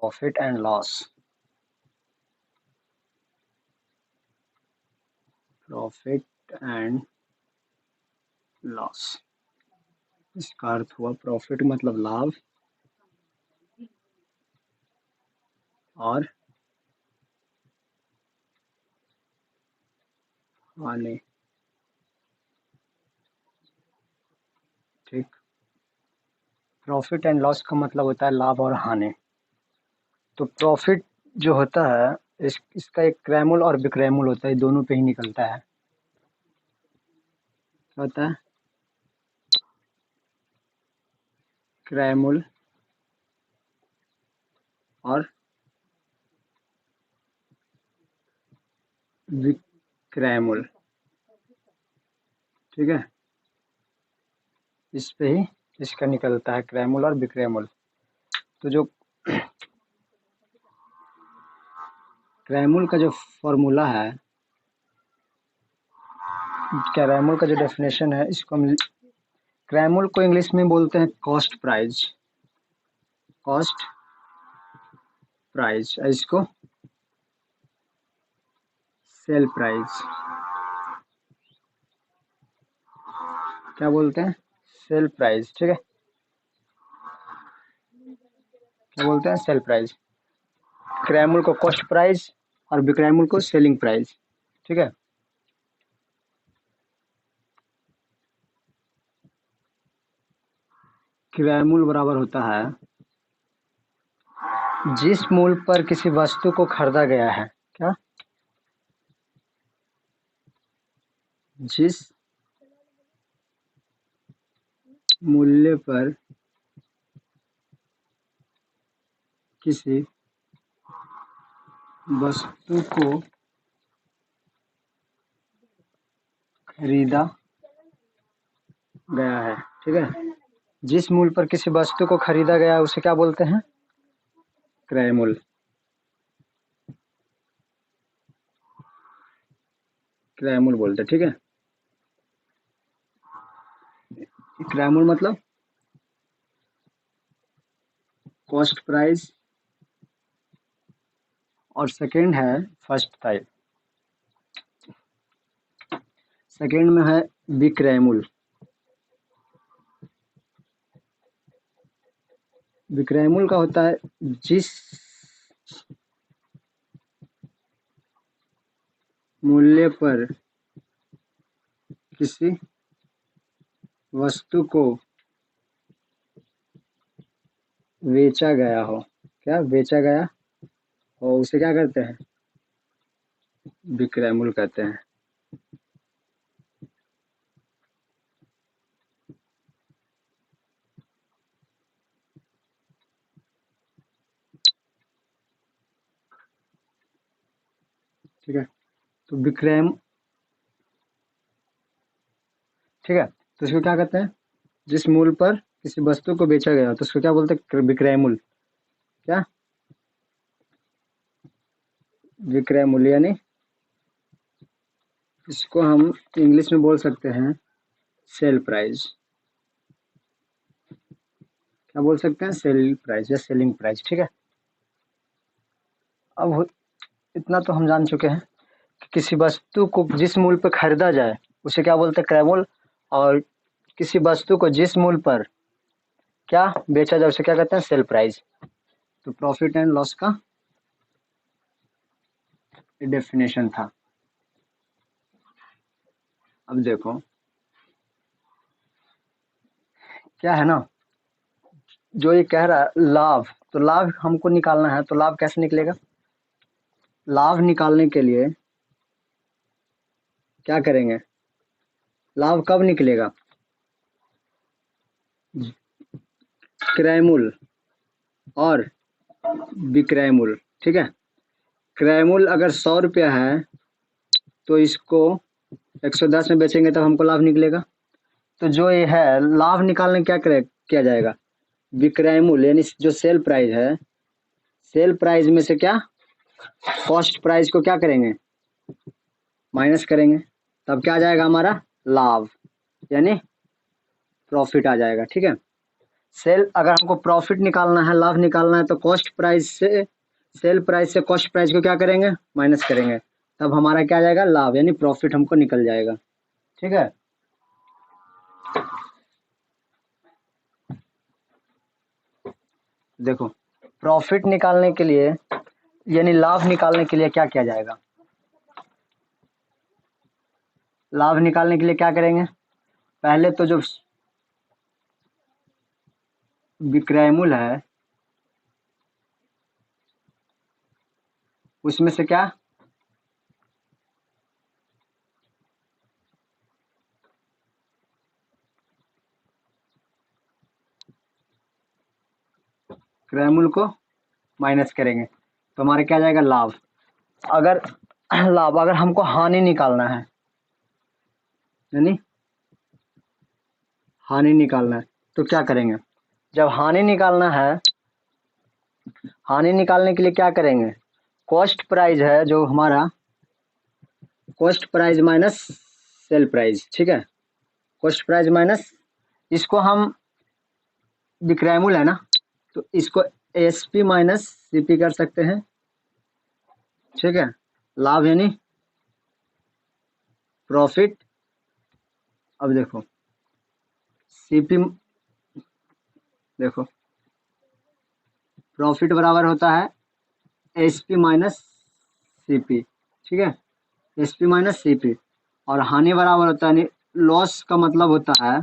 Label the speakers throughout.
Speaker 1: Profit and loss. Profit and loss, इसका अर्थ हुआ profit मतलब लाभ और हानि। ठीक, प्रॉफिट एंड लॉस का मतलब होता है लाभ और हानि। तो प्रॉफिट जो होता है इसका एक क्रयमूल्य और विक्रयमूल्य होता है, दोनों पे ही निकलता है। क्या होता है? क्रयमूल्य और विक्रयमूल्य। ठीक है, इस पे ही इसका निकलता है क्रयमूल्य और विक्रयमूल्य। तो जो क्रयमूल्य का जो फॉर्मूला है, क्रयमूल्य का जो डेफिनेशन है, इसको हम क्रयमूल्य को इंग्लिश में बोलते हैं कॉस्ट प्राइस। कॉस्ट प्राइस, इसको सेल प्राइस क्या बोलते हैं? Sale price. ठीक है, क्या बोलते हैं? Sale price. क्रयमूल्य को कॉस्ट प्राइस और विक्रयमूल्य को सेलिंग प्राइस। ठीक है, क्रयमूल्य बराबर होता है जिस मूल्य पर किसी वस्तु को खरीदा गया है। क्या? जिस मूल्य पर किसी वस्तु को खरीदा गया है। ठीक है, जिस मूल्य पर किसी वस्तु को खरीदा गया है उसे क्या बोलते हैं? क्रय मूल्य। क्रय मूल्य बोलते हैं। ठीक है, क्रय मूल्य मतलब कॉस्ट प्राइस और सेकंड है फर्स्ट टाइप। सेकंड में है विक्रय मूल्य। विक्रय मूल्य का होता है जिस मूल्य पर किसी वस्तु को बेचा गया हो। क्या? बेचा गया हो, उसे क्या कहते हैं? विक्रय मूल्य कहते हैं। ठीक है, तो विक्रय, ठीक है, तो इसको क्या कहते हैं? जिस मूल्य पर किसी वस्तु को बेचा गया तो उसको क्या बोलते हैं? विक्रय मूल्य। क्या? विक्रय मूल्य, यानी इसको हम इंग्लिश में बोल सकते हैं सेल प्राइस। क्या बोल सकते हैं? सेल प्राइस या सेलिंग प्राइस। ठीक है, अब इतना तो हम जान चुके हैं कि किसी वस्तु को जिस मूल्य पर खरीदा जाए उसे क्या बोलते हैं? क्रय मूल्य। और किसी वस्तु को जिस मूल्य पर क्या बेचा जाए उसे क्या कहते हैं? Sale price. तो प्रॉफिट एंड लॉस का डेफिनेशन था। अब देखो क्या है ना, जो ये कह रहा है लाभ, तो लाभ हमको निकालना है, तो लाभ कैसे निकलेगा? लाभ निकालने के लिए क्या करेंगे? लाभ कब निकलेगा? क्रय मूल्य और विक्रय मूल्य। ठीक है, क्रय मूल्य अगर 100 रुपया है तो इसको 110 में बेचेंगे तब हमको लाभ निकलेगा। तो जो ये है लाभ निकालने क्या करे किया जाएगा? विक्रय मूल्य यानी जो सेल प्राइस है, सेल प्राइस में से क्या कॉस्ट प्राइस को क्या करेंगे? माइनस करेंगे, तब क्या आ जाएगा हमारा? लाभ, यानी प्रॉफिट आ जाएगा। ठीक है, अगर हमको प्रॉफिट निकालना है, लाभ निकालना है, तो कॉस्ट प्राइस से सेल प्राइस से कॉस्ट प्राइस को क्या करेंगे, माइनस करेंगे, तब हमारा क्या आ जाएगा, लाभ यानी प्रॉफिट हमको निकल जाएगा। ठीक है। देखो प्रॉफिट निकालने के लिए यानी लाभ निकालने के लिए क्या किया जाएगा, लाभ निकालने के लिए क्या करेंगे, पहले तो जो विक्रय मूल्य है उसमें से क्या, क्रय मूल्य को माइनस करेंगे तो हमारे क्या जाएगा, लाभ। अगर लाभ अगर हमको हानि निकालना है, यानी हानि निकालना है तो क्या करेंगे, जब हानि निकालना है, हानि निकालने के लिए क्या करेंगे, कॉस्ट प्राइस है जो हमारा, cost price minus sale price. ठीक है, कॉस्ट प्राइस माइनस, इसको हम विक्रय मूल्य है ना, तो इसको एसपी माइनस सीपी कर सकते हैं। ठीक है, लाभ यानी प्रॉफिट। अब देखो सीपी, देखो प्रॉफिट बराबर होता है एसपी माइनस सीपी। ठीक है, एसपी माइनस सीपी। और हानि बराबर होता है, लॉस का मतलब होता है,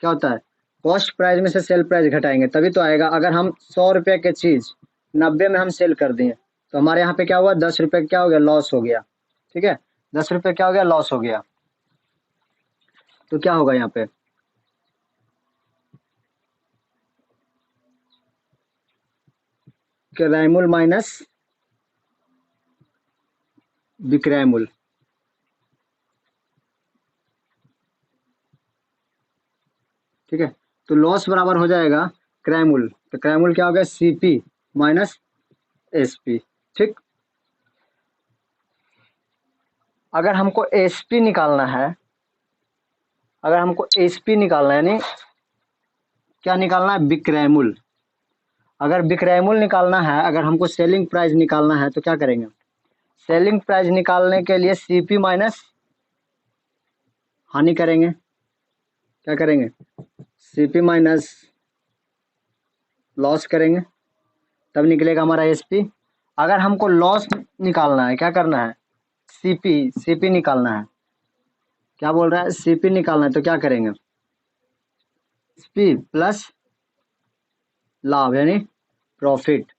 Speaker 1: क्या होता है, कॉस्ट प्राइस में से सेल प्राइस घटाएंगे तभी तो आएगा। अगर हम 100 रुपये की चीज़ 90 में हम सेल कर दिए तो हमारे यहाँ पे क्या हुआ, 10 रुपये क्या हो गया, लॉस हो गया। ठीक है, 10 रुपये क्या हो गया, लॉस हो गया। तो क्या होगा यहाँ पे, क्रय मूल्य माइनस विक्रय मूल्य। ठीक है, तो लॉस बराबर हो जाएगा क्रय मूल्य, तो क्रय मूल्य क्या हो गया, सीपी माइनस एसपी। ठीक, अगर हमको एसपी निकालना है, अगर हमको एसपी निकालना है, यानी क्या निकालना है, विक्रय मूल्य। अगर विक्रय मूल्य निकालना है, अगर हमको सेलिंग प्राइस निकालना है तो क्या करेंगे, सेलिंग प्राइस निकालने के लिए सीपी माइनस हानि करेंगे। क्या करेंगे, सीपी माइनस लॉस करेंगे, तब निकलेगा हमारा एसपी। अगर हमको लॉस निकालना है, क्या करना है, सीपी सीपी निकालना है, क्या बोल रहा है, सीपी निकालना है, तो क्या करेंगे, एसपी प्लस लाभ यानी प्रॉफिट,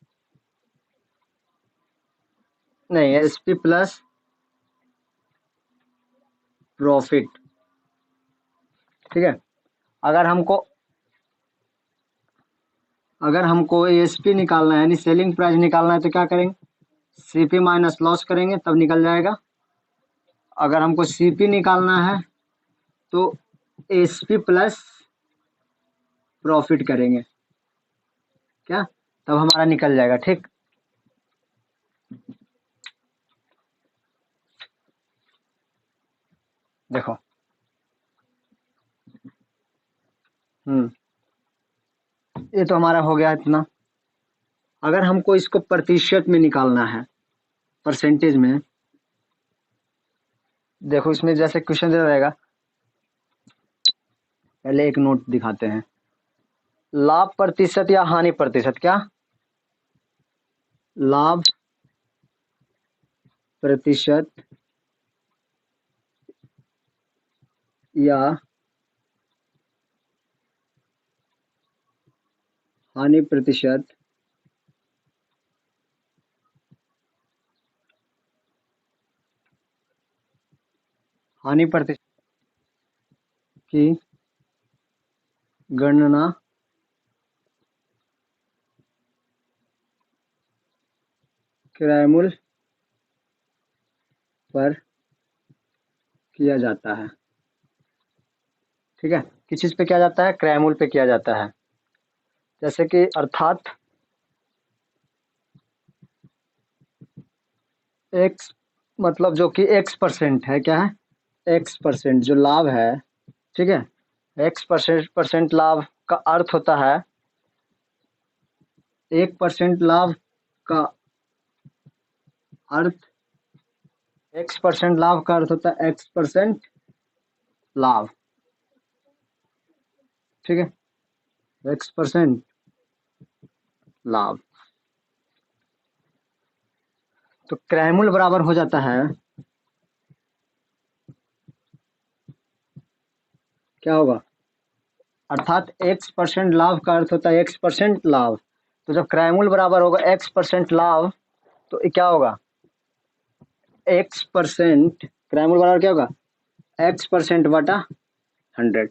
Speaker 1: नहीं एसपी प्लस प्रॉफिट। ठीक है, अगर हमको अगर हमको एसपी निकालना है यानी सेलिंग प्राइस निकालना है तो क्या करेंगे, सीपी माइनस लॉस करेंगे तब निकल जाएगा। अगर हमको सीपी निकालना है तो एसपी प्लस प्रॉफिट करेंगे, क्या, तब हमारा निकल जाएगा। ठीक, देखो ये तो हमारा हो गया इतना। अगर हमको इसको प्रतिशत में निकालना है, परसेंटेज में, देखो इसमें जैसे क्वेश्चन दे रहेगा, पहले एक नोट दिखाते हैं, लाभ प्रतिशत या हानि प्रतिशत, क्या, लाभ प्रतिशत या हानि प्रतिशत हानि प्रतिशत की गणना क्रय मूल्य पर किया जाता है। ठीक है, किस चीज पे किया जाता है, क्रय मूल्य पे किया जाता है। जैसे कि अर्थात एक्स, मतलब जो कि x% है, क्या है, x% जो लाभ है। ठीक है, x% लाभ का अर्थ होता है 1% लाभ का अर्थ, X% लाभ का अर्थ होता है X% लाभ, ठीक है, X% लाभ। तो क्रैमूल बराबर हो जाता है, क्या होगा, अर्थात X% लाभ का अर्थ होता है X% लाभ। तो जब क्रैमूल बराबर होगा X% लाभ तो क्या होगा, X%, क्रैमूल बराबर क्या होगा, X% बटा 100।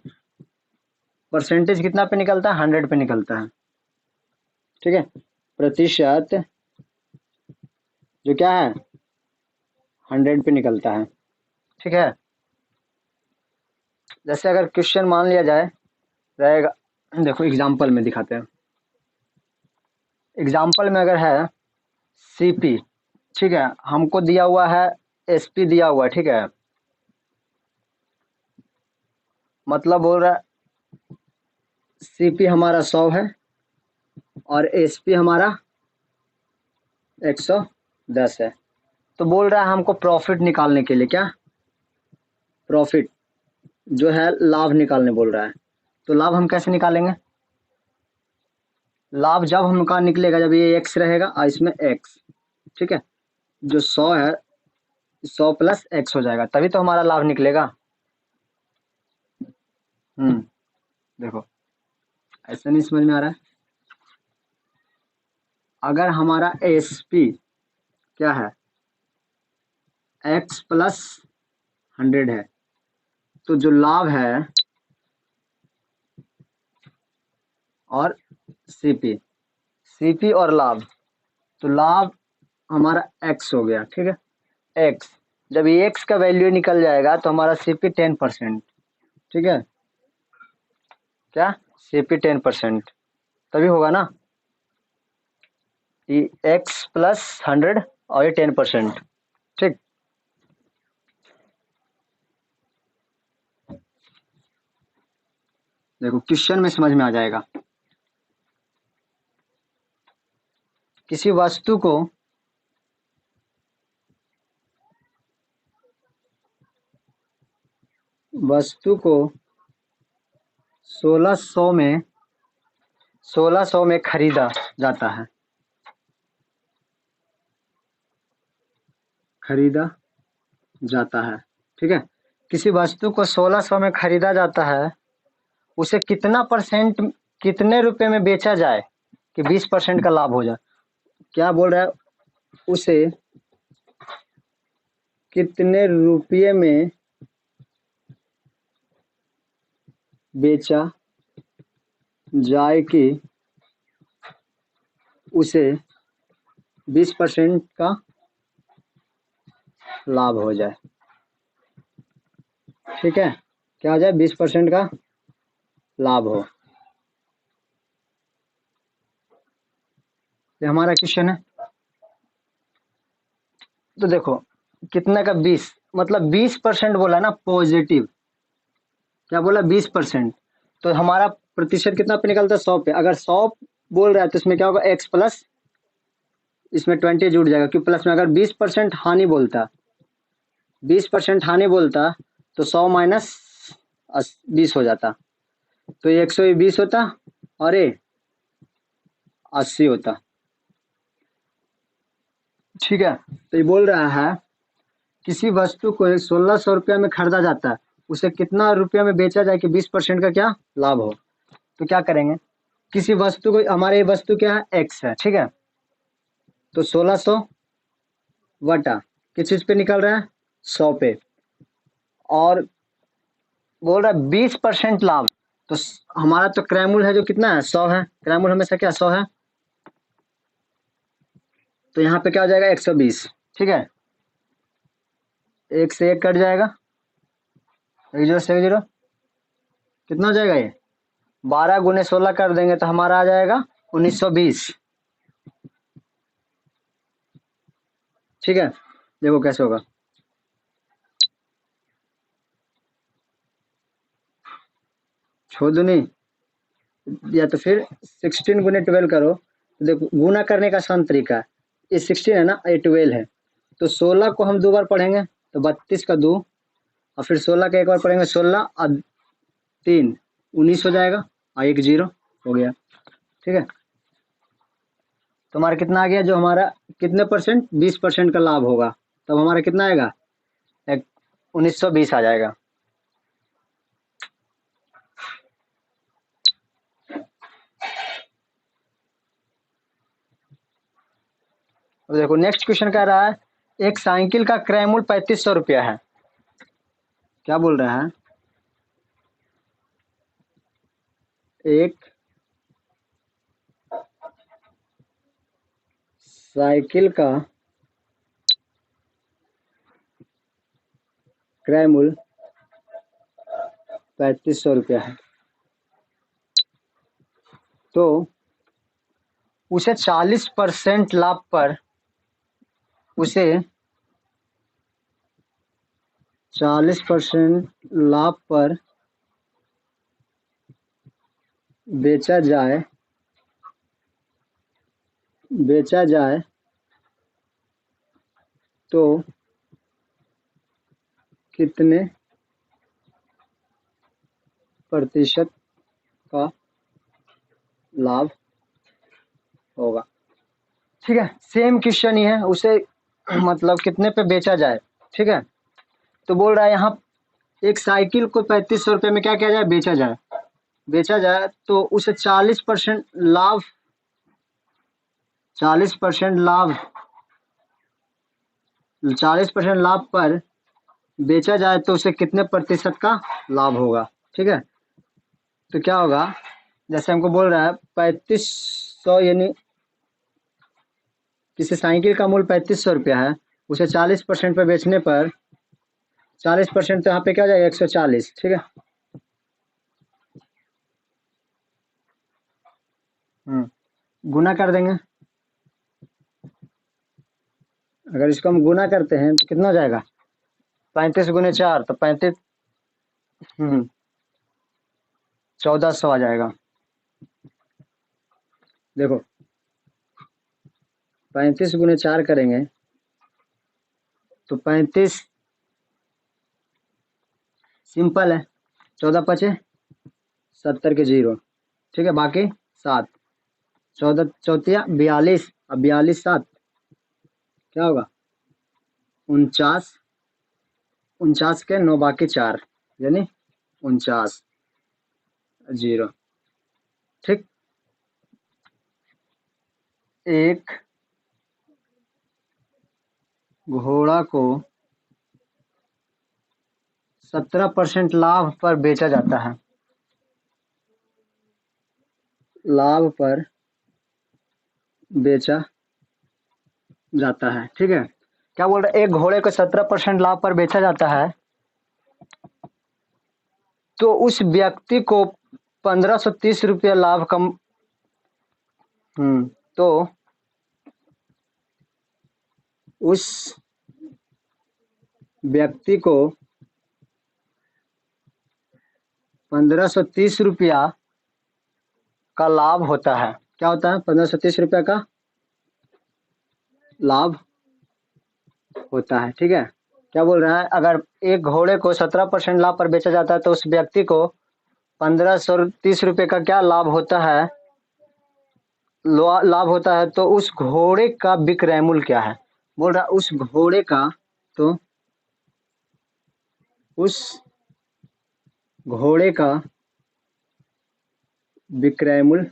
Speaker 1: परसेंटेज कितना पे निकलता है, 100 पे निकलता है, ठीक है। प्रतिशत जो क्या है 100 पे निकलता है, ठीक है। जैसे अगर क्वेश्चन मान लिया जाए रहेगा, देखो एग्जाम्पल में दिखाते हैं। एग्जाम्पल में अगर है सीपी, ठीक है, हमको दिया हुआ है एसपी दिया हुआ है, ठीक है, मतलब बोल रहा है सीपी हमारा 100 है और एसपी हमारा 110 है। तो बोल रहा है हमको प्रॉफिट निकालने के लिए, क्या प्रॉफिट जो है लाभ निकालने बोल रहा है। तो लाभ हम कैसे निकालेंगे, लाभ जब हमका निकलेगा जब ये एक्स रहेगा और इसमें एक्स, ठीक है, जो 100 है 100 प्लस एक्स हो जाएगा, तभी तो हमारा लाभ निकलेगा। देखो ऐसा नहीं समझ में आ रहा है। अगर हमारा एसपी क्या है एक्स प्लस 100 है, तो जो लाभ है और सीपी, सीपी और लाभ, तो लाभ हमारा एक्स हो गया, ठीक है, एक्स। जब ये एक्स का वैल्यू निकल जाएगा तो हमारा सीपी 10%, ठीक है, क्या सीपी 10% तभी होगा ना, ये एक्स प्लस 100 और ये 10%, ठीक। देखो क्वेश्चन में समझ में आ जाएगा। किसी वस्तु को वस्तु को 1600 में खरीदा जाता है, खरीदा जाता है, ठीक है। किसी वस्तु को 1600 में खरीदा जाता है, उसे कितना परसेंट, कितने रुपए में बेचा जाए कि 20% का लाभ हो जाए। क्या बोल रहा है, उसे कितने रुपये में बेचा जाए कि उसे 20% का लाभ हो जाए, ठीक है, क्या हो जाए 20% का लाभ हो। ये हमारा क्वेश्चन है। तो देखो कितना का 20, मतलब 20% बोला ना पॉजिटिव, क्या बोला 20%, तो हमारा प्रतिशत कितना पे निकलता है 100 पे। अगर 100 बोल रहा है तो इसमें क्या होगा x प्लस, इसमें 20 जुड़ जाएगा क्यों प्लस में। अगर 20% हानि बोलता, 20% हानि बोलता तो 100 माइनस 20 हो जाता, तो ये 120 होता और ये 80 होता, ठीक है। तो ये बोल रहा है किसी वस्तु को 1600 रुपया में खरीदा जाता है, उसे कितना रुपया में बेचा जाए कि 20% का क्या लाभ हो। तो क्या करेंगे, किसी वस्तु को, हमारे वस्तु क्या है एक्स है, ठीक है, तो 1600 वटा किस चीज पे निकल रहा है 100 पे, और बोल रहा है 20% लाभ। तो हमारा तो क्रैमूल है जो कितना है 100 है, क्रैमूल हमेशा क्या 100 है, तो यहाँ पे क्या हो जाएगा 120, ठीक है, एक से एक कट जाएगा, एक जीरो से एक जीरो, कितना हो जाएगा ये 12 गुने 16 कर देंगे तो हमारा आ जाएगा 1920, ठीक है। देखो कैसे होगा, छोड़ दो नहीं या तो फिर 16 गुने 12 करो तो देखो गुना करने का आसान तरीका है। ये 16 है ना, ये 12 है, तो 16 को हम 2 बार पढ़ेंगे तो 32 का 2, और फिर 16 का एक बार पढ़ेंगे 16 और 3 19 हो जाएगा, और एक 0 हो गया। ठीक है, तो हमारा कितना आ गया, जो हमारा कितने परसेंट 20% का लाभ होगा, तब हमारा कितना आएगा, 1920 आ जाएगा। अब देखो नेक्स्ट क्वेश्चन कह रहा है एक साइकिल का क्रय मूल्य 3500 रुपया है। क्या बोल रहा है, एक साइकिल का क्रय मूल्य 3500 रुपया है, तो उसे 40% लाभ पर उसे 40% लाभ पर बेचा जाए तो कितने प्रतिशत का लाभ होगा। ठीक है, सेम क्वेश्चन ही है, उसे मतलब कितने पे बेचा जाए। ठीक है, तो बोल रहा है यहाँ एक साइकिल को 3500 रुपये में क्या किया जाए, बेचा जाए तो उसे 40% लाभ 40% लाभ पर बेचा जाए तो उसे कितने प्रतिशत का लाभ होगा। ठीक है, तो क्या होगा, जैसे हमको बोल रहा है 3500, यानी किसी साइकिल का मूल्य 3500 रुपया है, उसे 40% पे बेचने पर 40% तो यहाँ पे क्या हो जाएगा, 140। ठीक है, गुना कर देंगे। अगर इसको हम गुना करते हैं तो कितना हो जाएगा, 35 गुने 4 तो 35, 1400 आ जाएगा। देखो 35 गुने 4 करेंगे तो 35 सिंपल है, 14 पचे 70 के 0। ठीक है, बाकी 7, 14 चौथिया 42, अब 42 7 क्या होगा, 49, 49 के 9 बाकी 4, यानी 49 0। ठीक, एक घोड़ा को 17% लाभ पर बेचा जाता है, लाभ पर बेचा जाता है। ठीक है, क्या बोल रहा है, एक घोड़े को 17% लाभ पर बेचा जाता है, तो उस व्यक्ति को 1530 रुपया लाभ कम, तो उस व्यक्ति को 1530 रुपया का लाभ होता है। क्या होता है, 1530 रुपया का लाभ होता है। ठीक है, क्या बोल रहा है, अगर एक घोड़े को 17% लाभ पर बेचा जाता है तो उस व्यक्ति को 1530 रुपये का क्या लाभ होता है, लाभ होता है, तो उस घोड़े का विक्रय मूल्य क्या है। बोल रहा उस घोड़े का, तो उस घोड़े का विक्रय मूल्य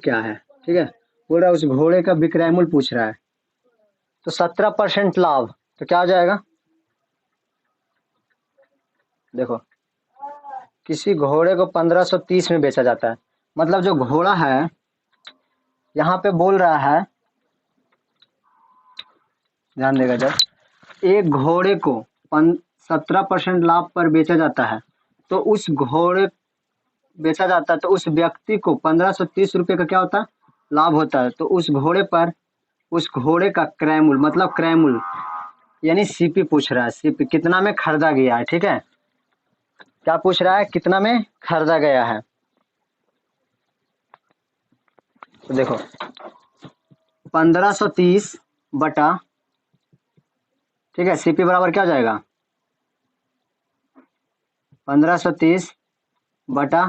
Speaker 1: क्या है। ठीक है, बोल रहा है उस घोड़े का विक्रय मूल्य पूछ रहा है, तो 17% लाभ, तो क्या हो जाएगा, देखो किसी घोड़े को 1530 में बेचा जाता है, मतलब जो घोड़ा है यहाँ पे बोल रहा है, ध्यान देगा जब, एक घोड़े को 17% लाभ पर बेचा जाता है, तो उस घोड़े बेचा जाता है तो उस व्यक्ति को 1530 रुपये का क्या होता है, लाभ होता है, तो उस घोड़े पर उस घोड़े का क्रय मूल्य, मतलब क्रय मूल्य यानी सीपी पूछ रहा है, सीपी कितना में खरीदा गया है, ठीक है। क्या पूछ रहा है, कितना में खरीदा गया है। तो देखो 1530 बटा, ठीक है, सीपी बराबर क्या हो जाएगा 1530 बटा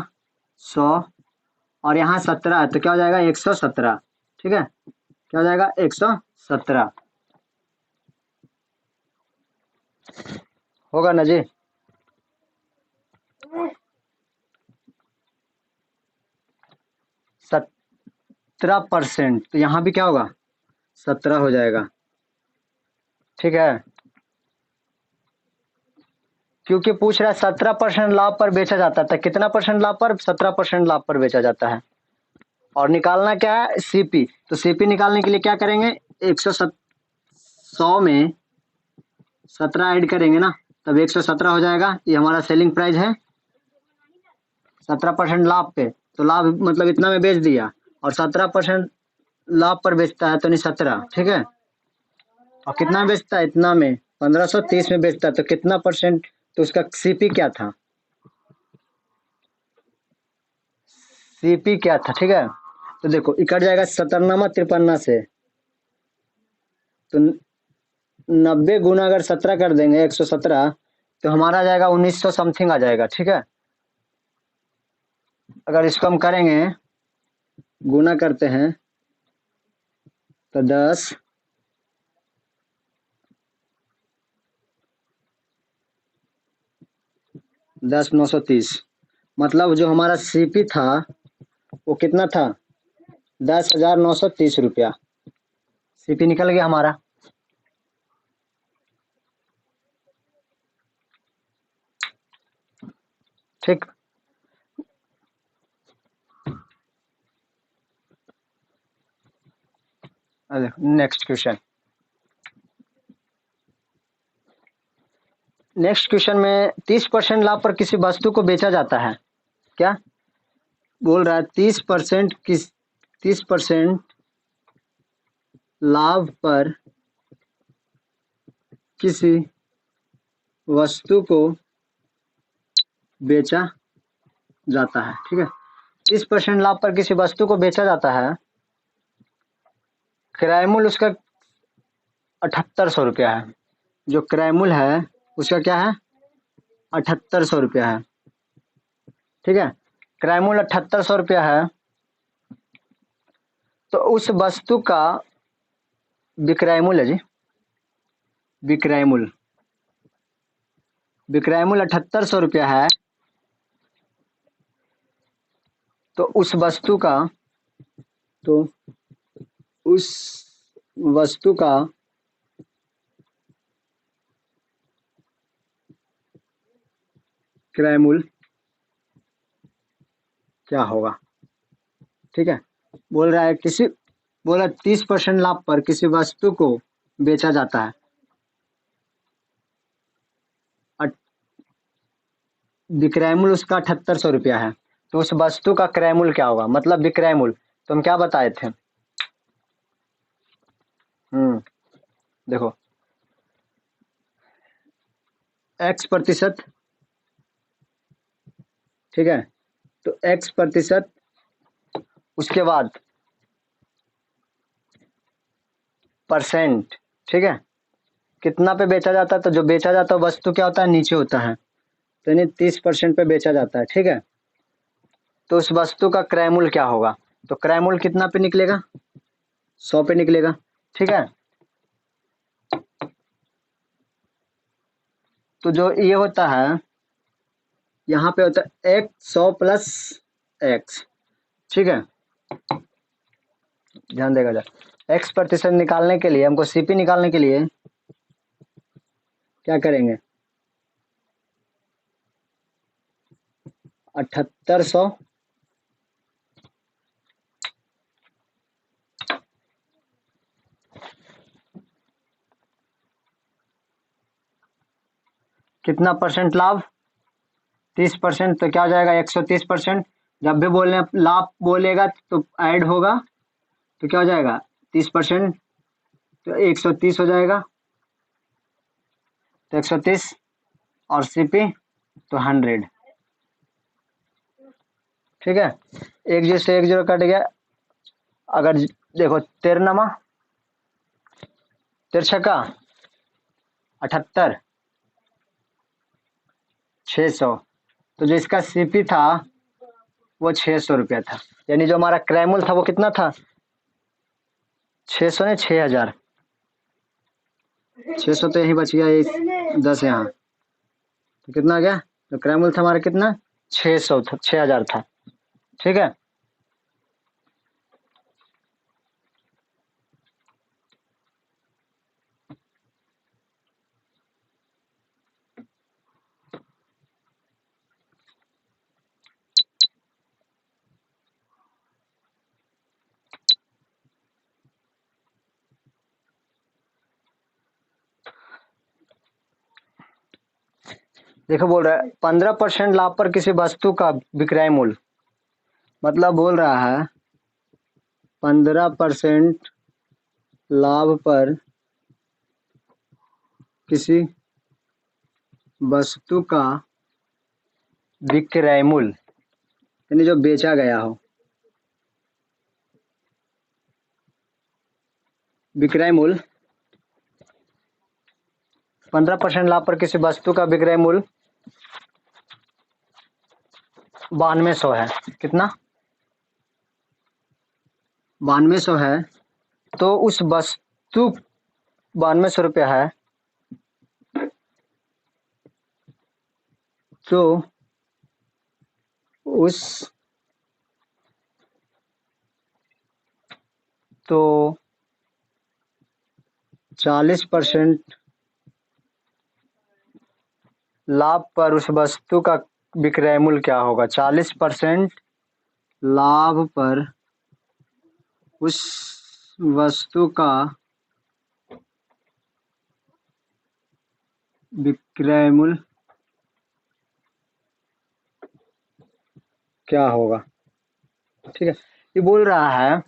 Speaker 1: 100, और यहाँ 17 है तो क्या हो जाएगा 117, ठीक है, क्या हो जाएगा 117 होगा ना जी। 17%, तो यहाँ भी क्या होगा 17 हो जाएगा, ठीक है, क्योंकि पूछ रहा है 17% लाभ पर बेचा जाता था, कितना परसेंट लाभ पर, 17% लाभ पर बेचा जाता है। और निकालना क्या है सीपी, तो सीपी निकालने के लिए क्या करेंगे 100 में 17 ऐड करेंगे ना, तब 117 हो जाएगा। ये हमारा सेलिंग प्राइस है 17% लाभ पे, तो लाभ मतलब इतना में बेच दिया, और 17% लाभ पर बेचता है तो नहीं 17, ठीक है। और कितना में बेचता है, इतना में 1530 में बेचता है, तो कितना परसेंट, तो उसका सीपी क्या था, सीपी क्या था, ठीक है। तो देखो इकट जाएगा 17 53 से, तो 90 गुना अगर 17 कर देंगे 117, तो हमारा आ जाएगा 1900 समथिंग आ जाएगा, ठीक है। अगर इसको हम करेंगे, गुना करते हैं तो 10 930, मतलब जो हमारा सीपी था वो कितना था 10,930 रुपया, सीपी निकल गया हमारा। ठीक, नेक्स्ट क्वेश्चन, नेक्स्ट क्वेश्चन में 30% लाभ पर किसी वस्तु को बेचा जाता है, क्या बोल रहा है 30% लाभ पर किसी वस्तु को बेचा जाता है, ठीक है। 30% लाभ पर किसी वस्तु को बेचा जाता है, क्रय मूल्य उसका 7800 रुपया है, जो क्रय मूल्य है उसका क्या है 7800 रुपया है, ठीक है। क्रय मूल्य 7800 रुपया है, तो उस वस्तु का विक्रय मूल्य जी, विक्रय मूल्य 7800 रुपया है, तो उस वस्तु का, तो उस वस्तु का क्रय मूल्य क्या होगा, ठीक है। बोल रहा है 30% लाभ पर किसी वस्तु को बेचा जाता है, विक्रय मूल्य उसका 7800 रुपया है, तो उस वस्तु का क्रय मूल्य क्या होगा, मतलब विक्रय मूल्य, तो हम क्या बताए थे, देखो x%, ठीक है, तो x%, उसके बाद परसेंट, ठीक है, कितना पे बेचा जाता है, तो जो बेचा जाता है वस्तु क्या होता है नीचे होता है, तो यानी 30% पे बेचा जाता है, ठीक है। तो उस वस्तु का क्रय मूल्य क्या होगा, तो क्रय मूल्य कितना पे निकलेगा 100 पे निकलेगा, ठीक है। तो जो ये होता है यहाँ पे होता है x 100 प्लस x, ठीक है, ध्यान देगा जरा। x% निकालने के लिए हमको सीपी निकालने के लिए क्या करेंगे 7800 कितना परसेंट लाभ 30%, तो क्या हो जाएगा 130%। जब भी बोलने लाभ बोलेगा तो ऐड होगा, तो क्या हो जाएगा 30%, तो 130 हो जाएगा, तो 130 और सीपी तो 100। ठीक है, एक जीरो से एक जीरो कट गया। अगर देखो 13 तिरछका 78 600, तो जो इसका सीपी था वो 600 रुपया था। यानी जो हमारा क्रैमुल था वो कितना था? 600 ने 6000, 600 तो यही बच गया, एक 10 यहाँ, तो कितना आ गया? तो क्रैमुल था हमारा कितना? 600 था, 6000 था। ठीक है, देखो बोल रहा है 15% लाभ पर किसी वस्तु का विक्रय मूल्य, मतलब बोल रहा है 15% लाभ पर किसी वस्तु का विक्रय मूल्य, यानी जो बेचा गया हो। विक्रय मूल्य 15% लाभ पर किसी वस्तु का विक्रय मूल्य 9200 है। कितना? 9200 है। तो उस वस्तु 9200 रुपया है, तो उस तो 40% लाभ पर उस वस्तु का विक्रय मूल्य क्या होगा? 40% लाभ पर उस वस्तु का विक्रय मूल्य क्या होगा? ठीक है, ये बोल रहा है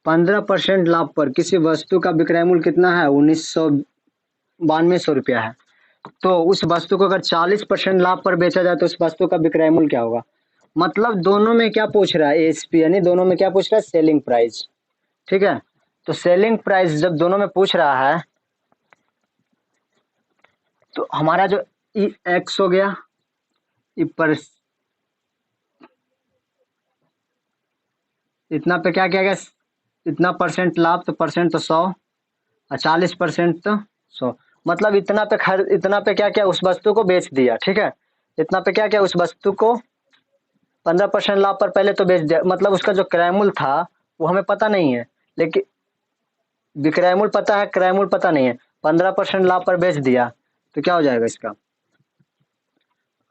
Speaker 1: 15% लाभ पर किसी वस्तु का विक्रय मूल्य कितना है? 9200 रुपया है। तो उस वस्तु को अगर 40% लाभ पर बेचा जाए तो उस वस्तु का विक्रय मूल्य क्या होगा? मतलब दोनों में क्या पूछ रहा है? एएसपी, यानी दोनों में क्या पूछ रहा है? Selling price. ठीक है, तो सेलिंग प्राइस जब दोनों में पूछ रहा है तो हमारा जो ई एक्स हो गया, ई पर इतना पे क्या किया गया? इतना परसेंट लाभ, तो परसेंट तो 100 और 40% तो 100, मतलब इतना पे क्या किया? उस वस्तु को बेच दिया। ठीक है, इतना पे क्या किया? उस वस्तु को 15% लाभ पर पहले तो बेच दिया, मतलब उसका जो क्रय मूल्य था वो हमें पता नहीं है, लेकिन विक्रय मूल्य पता है, क्रय मूल्य पता नहीं है। 15% लाभ पर बेच दिया तो क्या हो जाएगा इसका?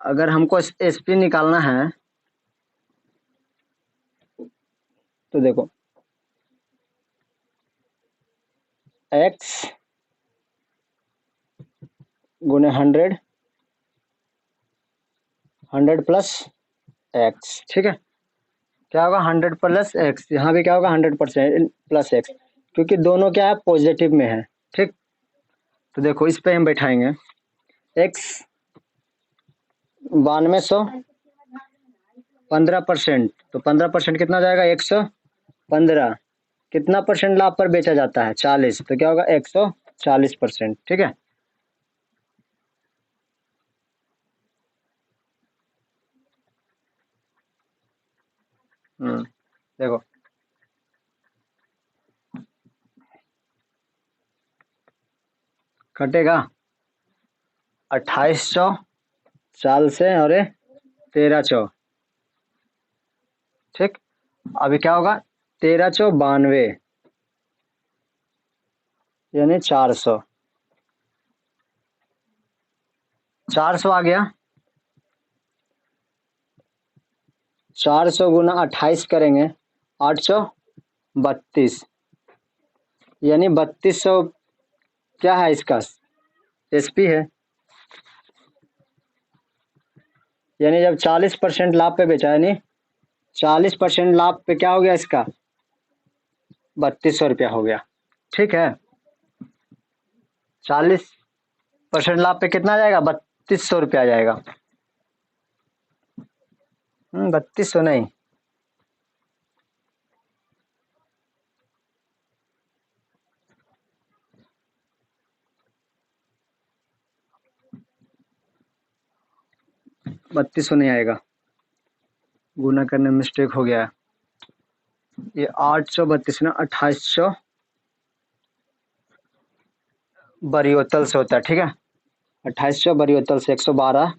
Speaker 1: अगर हमको एसपी निकालना है तो देखो एक्स गुने 100, 100 प्लस एक्स। ठीक है, क्या होगा? 100 प्लस एक्स, यहाँ भी क्या होगा? 100% प्लस एक्स, क्योंकि दोनों क्या है? पॉजिटिव में है। ठीक, तो देखो इस पे हम बैठाएंगे एक्स 9200, 15%, तो 15% कितना जाएगा? 115। कितना परसेंट लाभ पर बेचा जाता है? 40, तो क्या होगा? 140%। ठीक है, देखो कटेगा 2800 साल से और 1300। ठीक, अभी क्या होगा? 1392 यानी 400, 400 आ गया। 400 गुना 28 करेंगे 832, यानी 3200 क्या है इसका? एसपी है। यानी जब 40% लाभ पे बेचा, यानी 40% लाभ पे क्या हो गया इसका? 3200 रुपया हो गया। ठीक है, 40% लाभ पे कितना आ जाएगा? 3200 रुपया आ जाएगा। 3200 नहीं, 3200 नहीं आएगा, गुना करने में मिस्टेक हो गया। ये 832 ना 2800 बरियोतल से होता है, ठीक है। 2800 बरियोतल से 112,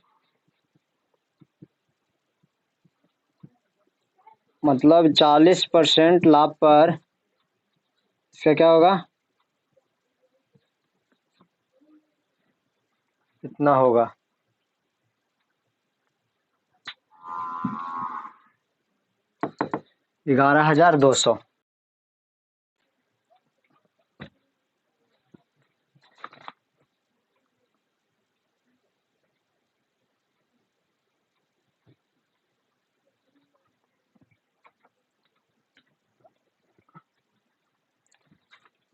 Speaker 1: मतलब 40% लाभ पर इसका क्या होगा? इतना होगा। $11,200।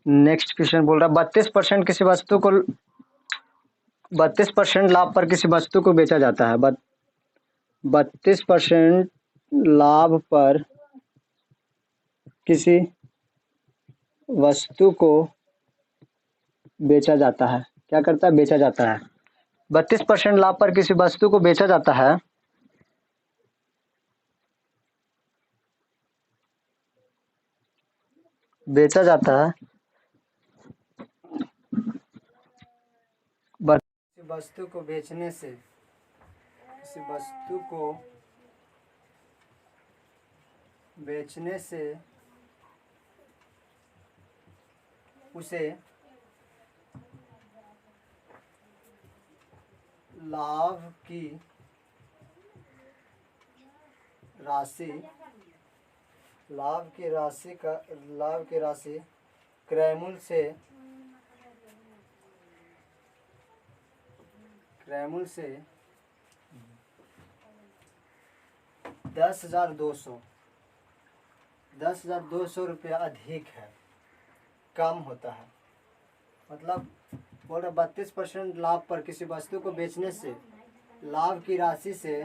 Speaker 1: नेक्स्ट क्वेश्चन बोल रहा है 32% किसी वस्तु को 32% लाभ पर किसी वस्तु को बेचा जाता है। 32% लाभ पर किसी वस्तु को बेचा जाता है। क्या करता है? बेचा जाता है। 32% लाभ पर किसी वस्तु को बेचा जाता है। बेचा जाता है किसी वस्तु को बेचने से, किसी वस्तु को बेचने से उसे लाभ की राशि क्रयमूल्य से 10,200 रुपया अधिक है, कम होता है। मतलब बोल रहे 32% लाभ पर किसी वस्तु को बेचने से लाभ की राशि से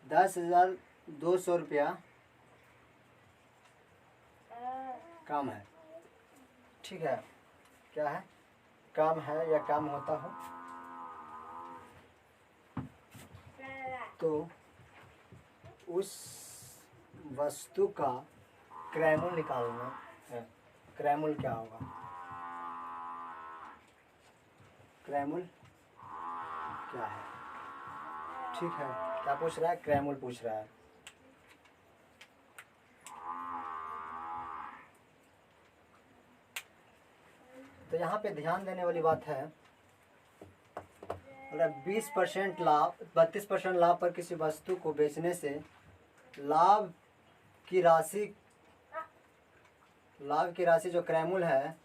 Speaker 1: 10,200 रुपया कम है, ठीक है। क्या है? कम है या कम होता हो। तो उस वस्तु का क्रयमूल्य निकालना है। क्रयमूल्य क्या होगा? क्रयमूल्य क्या है? ठीक है, क्या पूछ रहा है? क्रयमूल्य पूछ रहा है। तो यहाँ पे ध्यान देने वाली बात है, मतलब 20% लाभ 32% लाभ पर किसी वस्तु को बेचने से लाभ की राशि जो क्रयमूल्य है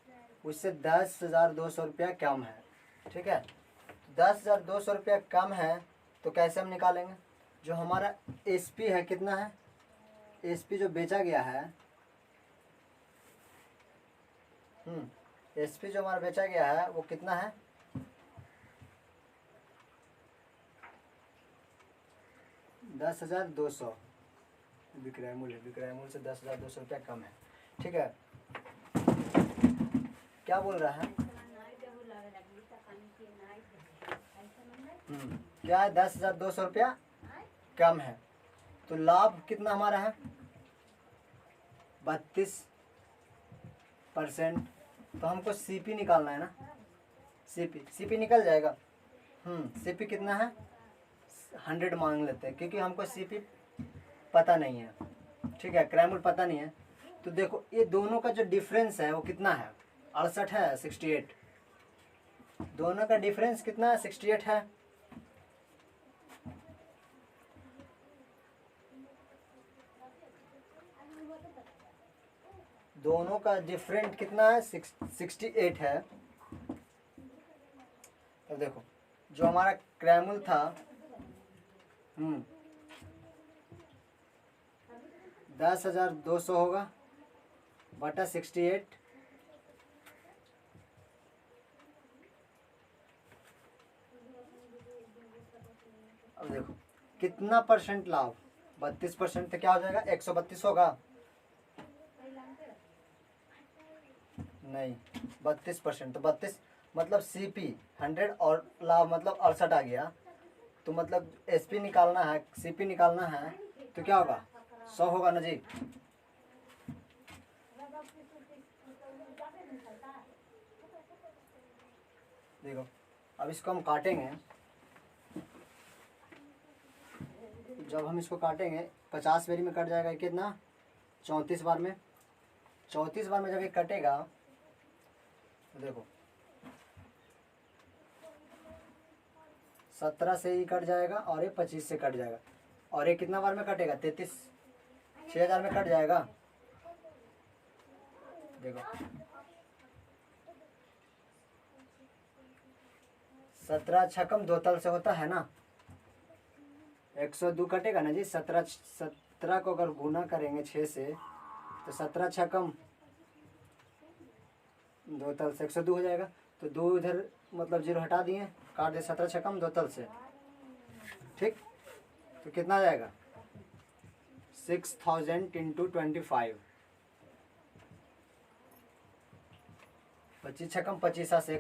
Speaker 1: उससे 10,200 रुपया कम है, ठीक है। 10,200 रुपया कम है तो कैसे हम निकालेंगे? जो हमारा एसपी है कितना है? एसपी जो बेचा गया है, एसपी जो हमारा बेचा गया है वो कितना है? 10,200 विक्रय मूल्य से 10,200 रुपया कम है, ठीक है। क्या बोल रहा है? क्या है? 10,200 रुपया कम है। तो लाभ कितना हमारा है? 32%। तो हमको सीपी निकालना है ना। सीपी निकल जाएगा। सीपी कितना है? 100 मांग लेते हैं क्योंकि हमको सीपी पता नहीं है, ठीक है। क्रयमूल्य पता नहीं है। तो देखो ये दोनों का जो डिफरेंस है वो कितना है? 68 है, 68। दोनों का डिफरेंस कितना है? 68 है। दोनों का डिफरेंट कितना है? 68 है। तो देखो जो हमारा क्रयमूल्य था 10,200 होगा बटा 68
Speaker 2: अब देखो कितना परसेंट लाभ, 32%, तो क्या हो जाएगा 132 होगा, नहीं 32%, तो 32 मतलब CP 100 और लाभ मतलब 68 आ गया। तो मतलब SP निकालना है, CP निकालना है, तो क्या होगा 100 होगा ना जी। देखो अब इसको हम काटेंगे, जब हम इसको काटेंगे 50 बारी में कट जाएगा, कितना 34 बार में, 34 बार में जब ये कटेगा तो देखो 17 से ही कट जाएगा और ये 25 से कट जाएगा, और ये कितना बार में कटेगा 33, 6000 में कट जाएगा। देखो 17 छकम 2 तल से होता है ना, 102 कटेगा ना जी। 17 को अगर गुना करेंगे 6 से तो 17 छकम 2 तल से 102 हो जाएगा। तो 2 इधर मतलब 0 हटा दिए, काट दे 17 छकम 2 तल से, ठीक। तो कितना आ जाएगा 6000 इंटू 25, 25 छकम 25 से